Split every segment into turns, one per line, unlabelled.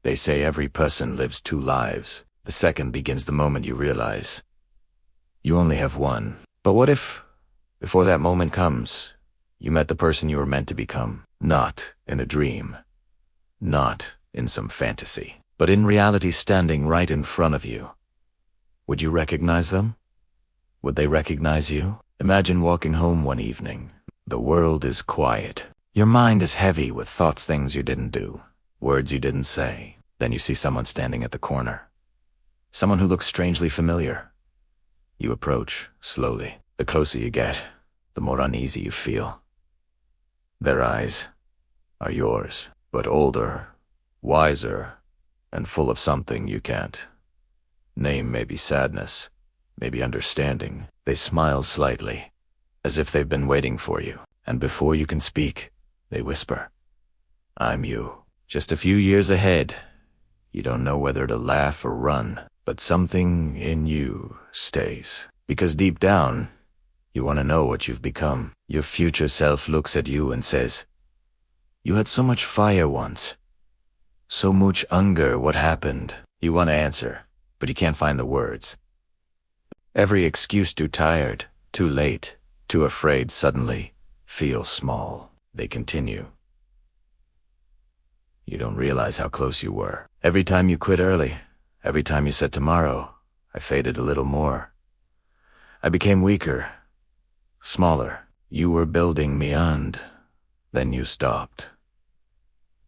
They say every person lives two lives. The second begins the moment you realize you only have one. But what if, before that moment comes, you met the person you were meant to become? Not in a dream, not in some fantasy, but in reality standing right in front of you. Would you recognize them? Would they recognize you? Imagine walking home one evening. The world is quiet. Your mind is heavy with thoughts, things you didn't do, words you didn't say. Then you see someone standing at the corner. Someone who looks strangely familiar. You approach slowly. The closer you get, the more uneasy you feel. Their eyes are yours, but older, wiser, and full of something you can't name. Maybe sadness, maybe understanding. They smile slightly, as if they've been waiting for you. And before you can speak, they whisper, "I'm you." Just a few years ahead. You don't know whether to laugh or run, but something in you stays. Because deep down, you want to know what you've become. Your future self looks at you and says, "You had so much fire once. So much hunger, what happened?" You want to answer, but you can't find the words. Every excuse too tired, too late, too afraid suddenly feels small. They continue. You don't realize how close you were. Every time you quit early, every time you said tomorrow, I faded a little more. I became weaker, smaller. You were building me and then you stopped.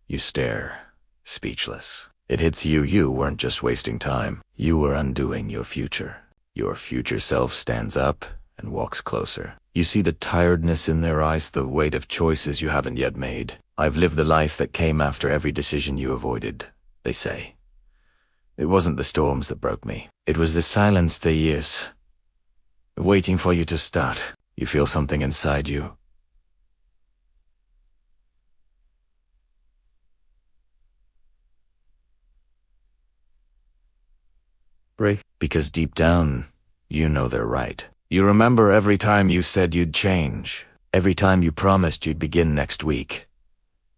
You stare, speechless. It hits you. You weren't just wasting time. You were undoing your future. Your future self stands up and walks closer. You see the tiredness in their eyes, the weight of choices you haven't yet made. "I've lived the life that came after every decision you avoided," they say. "It wasn't the storms that broke me. It was the silence, the years, waiting for you to start." You feel something inside you. Break. Because deep down, you know they're right. You remember every time you said you'd change, every time you promised you'd begin next week.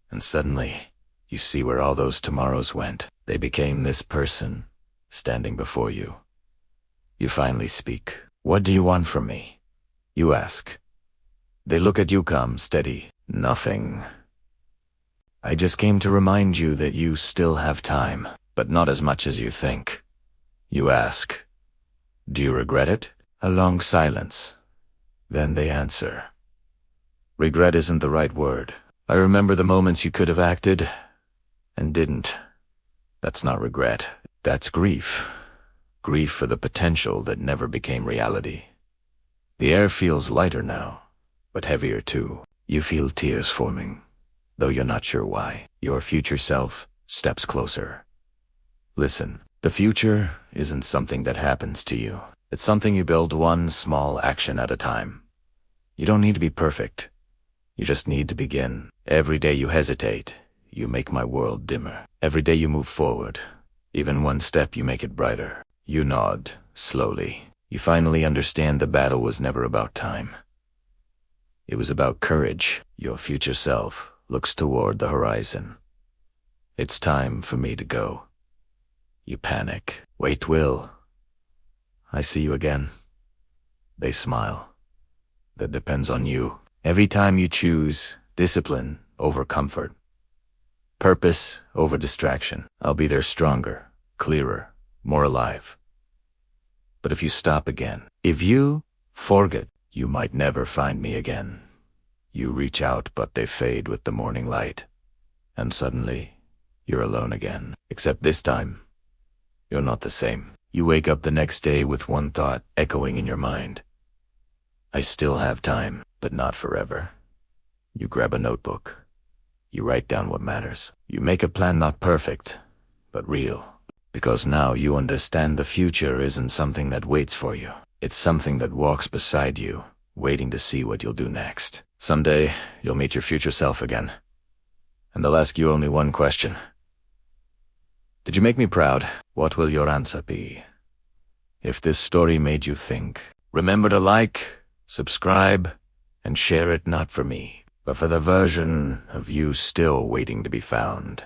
And suddenly, you see where all those tomorrows went. They became this person, standing before you. You finally speak. "What do you want from me?" you ask. They look at you calm, steady. "Nothing. I just came to remind you that you still have time, but not as much as you think." You ask, "Do you regret it?" A long silence. Then they answer, "Regret isn't the right word. I remember the moments you could have acted and didn't. That's not regret. That's grief. Grief for the potential that never became reality." The air feels lighter now, but heavier too. You feel tears forming, though you're not sure why. Your future self steps closer. Listen, the future isn't something that happens to you. It's something you build one small action at a time. You don't need to be perfect. You just need to begin. Every day you hesitate, you make my world dimmer. Every day you move forward, even one step you make it brighter. You nod, slowly. You finally understand the battle was never about time. It was about courage. Your future self looks toward the horizon. "It's time for me to go." You panic. "Wait, Will. I see you again." They smile. "That depends on you." Every time you choose discipline over comfort, purpose over distraction, I'll be there stronger, clearer, more alive. But if you stop again, if you forget, you might never find me again. You reach out, but they fade with the morning light. And suddenly, you're alone again. Except this time, you're not the same. You wake up the next day with one thought echoing in your mind. I still have time, but not forever. You grab a notebook. You write down what matters. You make a plan, not perfect, but real. Because now you understand the future isn't something that waits for you. It's something that walks beside you, waiting to see what you'll do next. Someday, you'll meet your future self again. And they'll ask you only one question. Did you make me proud? What will your answer be? If this story made you think, remember to like, subscribe, and share it, not for me, but for the version of you still waiting to be found.